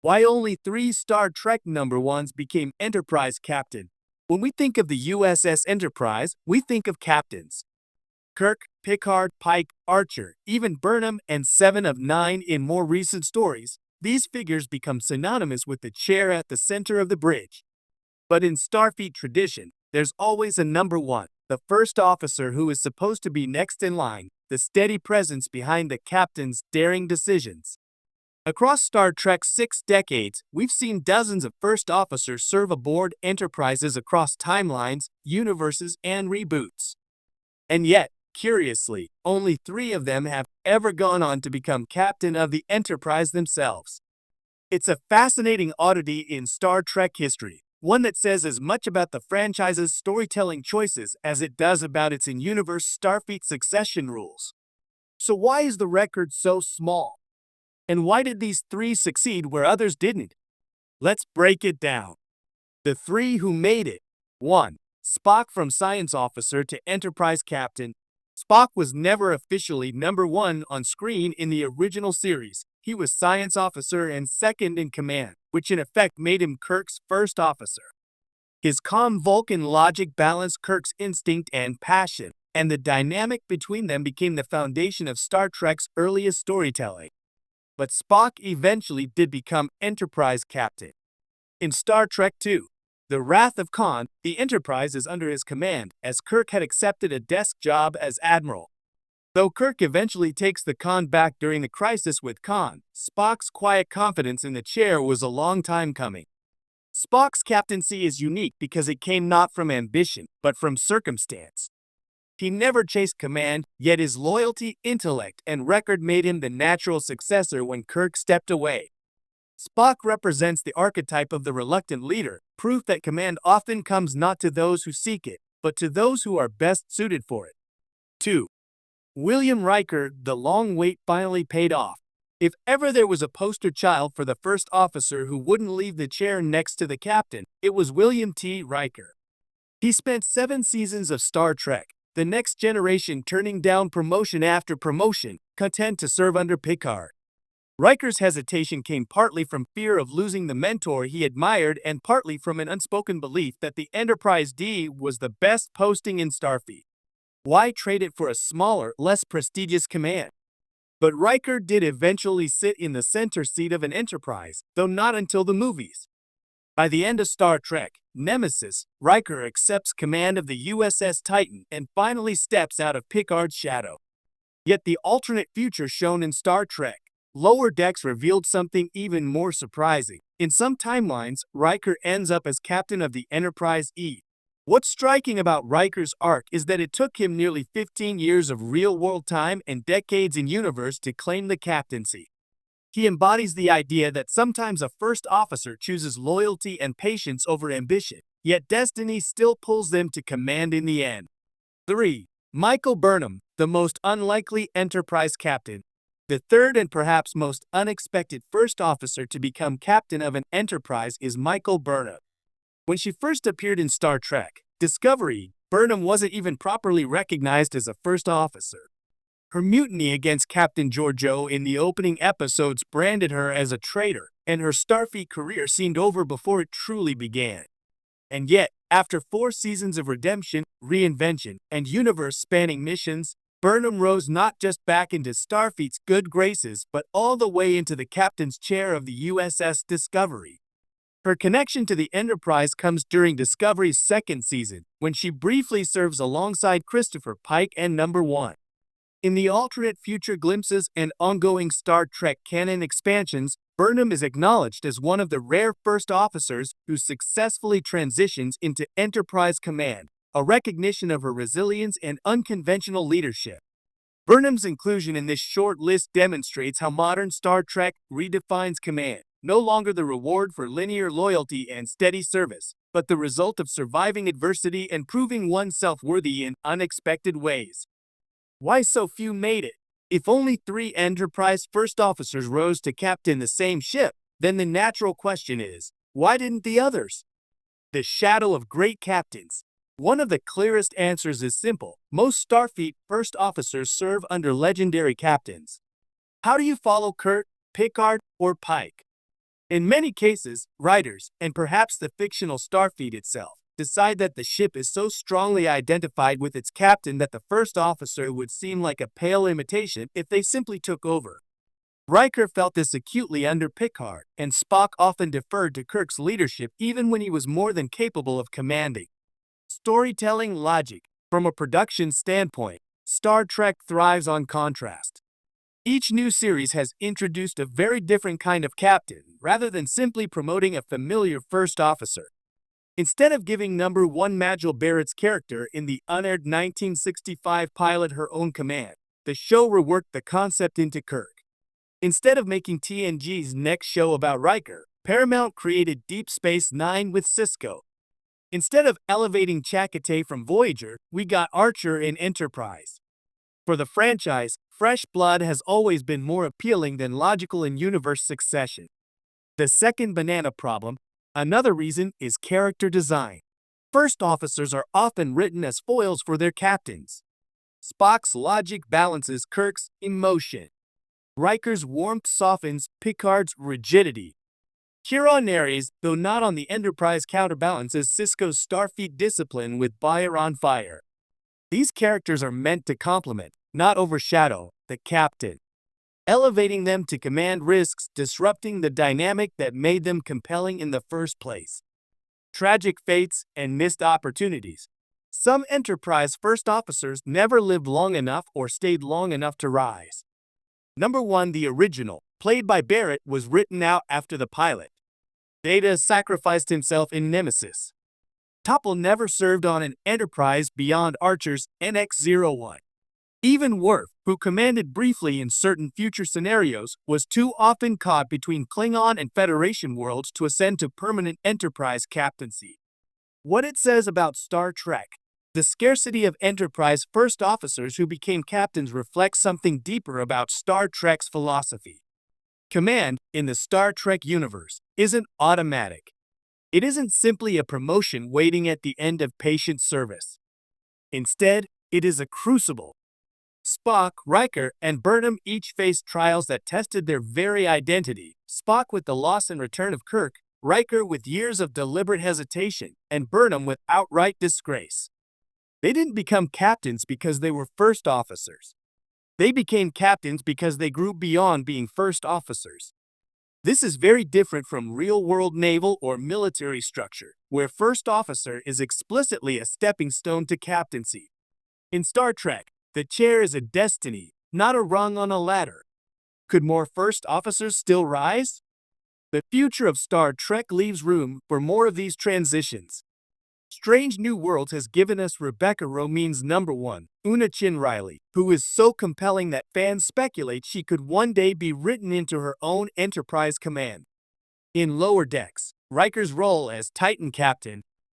Why only three Star Trek number ones became Enterprise captain? When we think of the USS Enterprise, we think of captains. Kirk, Picard, Pike, Archer, even Burnham, and Seven of Nine in more recent stories. These figures become synonymous with the chair at the center of the bridge. But in Starfleet tradition, there's always a number one, the first officer who is supposed to be next in line, the steady presence behind the captain's daring decisions. Across Star Trek's 6 decades, we've seen dozens of first officers serve aboard Enterprises across timelines, universes, and reboots. And yet, curiously, only three of them have ever gone on to become captain of the Enterprise themselves. It's a fascinating oddity in Star Trek history, one that says as much about the franchise's storytelling choices as it does about its in-universe Starfleet succession rules. So why is the record so small? And why did these three succeed where others didn't? Let's break it down. The three who made it. 1. Spock, from science officer to Enterprise captain. Spock was never officially number one on screen in the original series. He was science officer and second in command, which in effect made him Kirk's first officer. His calm Vulcan logic balanced Kirk's instinct and passion, and the dynamic between them became the foundation of Star Trek's earliest storytelling. But Spock eventually did become Enterprise captain. In Star Trek II, The Wrath of Khan, the Enterprise is under his command, as Kirk had accepted a desk job as admiral. Though Kirk eventually takes the Khan back during the crisis with Khan, Spock's quiet confidence in the chair was a long time coming. Spock's captaincy is unique because it came not from ambition, but from circumstance. He never chased command, yet his loyalty, intellect, and record made him the natural successor when Kirk stepped away. Spock represents the archetype of the reluctant leader, proof that command often comes not to those who seek it, but to those who are best suited for it. 2. William Riker, the long wait finally paid off. If ever there was a poster child for the first officer who wouldn't leave the chair next to the captain, it was William T. Riker. He spent 7 seasons of Star Trek, the next generation, turning down promotion after promotion, content to serve under Picard. Riker's hesitation came partly from fear of losing the mentor he admired and partly from an unspoken belief that the Enterprise D was the best posting in Starfleet. Why trade it for a smaller, less prestigious command? But Riker did eventually sit in the center seat of an Enterprise, though not until the movies. By the end of Star Trek, Nemesis, Riker accepts command of the USS Titan and finally steps out of Picard's shadow. Yet the alternate future shown in Star Trek, Lower Decks, revealed something even more surprising. In some timelines, Riker ends up as captain of the Enterprise E. What's striking about Riker's arc is that it took him nearly 15 years of real-world time and decades in universe to claim the captaincy. He embodies the idea that sometimes a first officer chooses loyalty and patience over ambition, yet destiny still pulls them to command in the end. 3. Michael Burnham, the most unlikely Enterprise captain. The third and perhaps most unexpected first officer to become captain of an Enterprise is Michael Burnham. When she first appeared in Star Trek Discovery, Burnham wasn't even properly recognized as a first officer. Her mutiny against Captain Georgiou in the opening episodes branded her as a traitor, and her Starfleet career seemed over before it truly began. And yet, after 4 seasons of redemption, reinvention, and universe-spanning missions, Burnham rose not just back into Starfleet's good graces, but all the way into the captain's chair of the USS Discovery. Her connection to the Enterprise comes during Discovery's 2nd season, when she briefly serves alongside Christopher Pike and Number 1. In the alternate future glimpses and ongoing Star Trek canon expansions, Burnham is acknowledged as one of the rare first officers who successfully transitions into Enterprise command, a recognition of her resilience and unconventional leadership. Burnham's inclusion in this short list demonstrates how modern Star Trek redefines command, no longer the reward for linear loyalty and steady service, but the result of surviving adversity and proving oneself worthy in unexpected ways. Why so few made it? If only 3 Enterprise first officers rose to captain the same ship, then the natural question is, why didn't the others? The shadow of great captains. One of the clearest answers is simple. Most Starfleet first officers serve under legendary captains. How do you follow Kirk, Picard, or Pike? In many cases, writers, and perhaps the fictional Starfleet itself, decide that the ship is so strongly identified with its captain that the first officer would seem like a pale imitation if they simply took over. Riker felt this acutely under Picard, and Spock often deferred to Kirk's leadership even when he was more than capable of commanding. Storytelling logic. From a production standpoint, Star Trek thrives on contrast. Each new series has introduced a very different kind of captain, rather than simply promoting a familiar first officer. Instead of giving number 1 Majel Barrett's character in the unaired 1965 pilot her own command, the show reworked the concept into Kirk. Instead of making TNG's next show about Riker, Paramount created Deep Space Nine with Sisko. Instead of elevating Chakotay from Voyager, we got Archer in Enterprise. For the franchise, fresh blood has always been more appealing than logical in-universe succession. The second banana problem, another reason, is character design. First officers are often written as foils for their captains. Spock's logic balances Kirk's emotion. Riker's warmth softens Picard's rigidity. Kira Nerys, though not on the Enterprise, counterbalances Sisko's Starfleet discipline with fire on fire. These characters are meant to complement, not overshadow, the captain. Elevating them to command risks disrupting the dynamic that made them compelling in the first place. Tragic fates and missed opportunities. Some Enterprise first officers never lived long enough or stayed long enough to rise. Number 1. The original, played by Barrett, was written out after the pilot. Data sacrificed himself in Nemesis. Topol never served on an Enterprise beyond Archer's NX-01. Even Worf, who commanded briefly in certain future scenarios, was too often caught between Klingon and Federation worlds to ascend to permanent Enterprise captaincy. What it says about Star Trek. The scarcity of Enterprise first officers who became captains reflects something deeper about Star Trek's philosophy. Command, in the Star Trek universe, isn't automatic. It isn't simply a promotion waiting at the end of patient service. Instead, it is a crucible. Spock, Riker, and Burnham each faced trials that tested their very identity. Spock with the loss and return of Kirk, Riker with years of deliberate hesitation, and Burnham with outright disgrace. They didn't become captains because they were first officers. They became captains because they grew beyond being first officers. This is very different from real-world naval or military structure, where first officer is explicitly a stepping stone to captaincy. In Star Trek, the chair is a destiny, not a rung on a ladder. Could more first officers still rise? The future of Star Trek leaves room for more of these transitions. Strange New Worlds has given us Rebecca Romijn's number 1, Una Chin Riley, who is so compelling that fans speculate she could one day be written into her own Enterprise command. In Lower Decks, Riker's role as Titan captain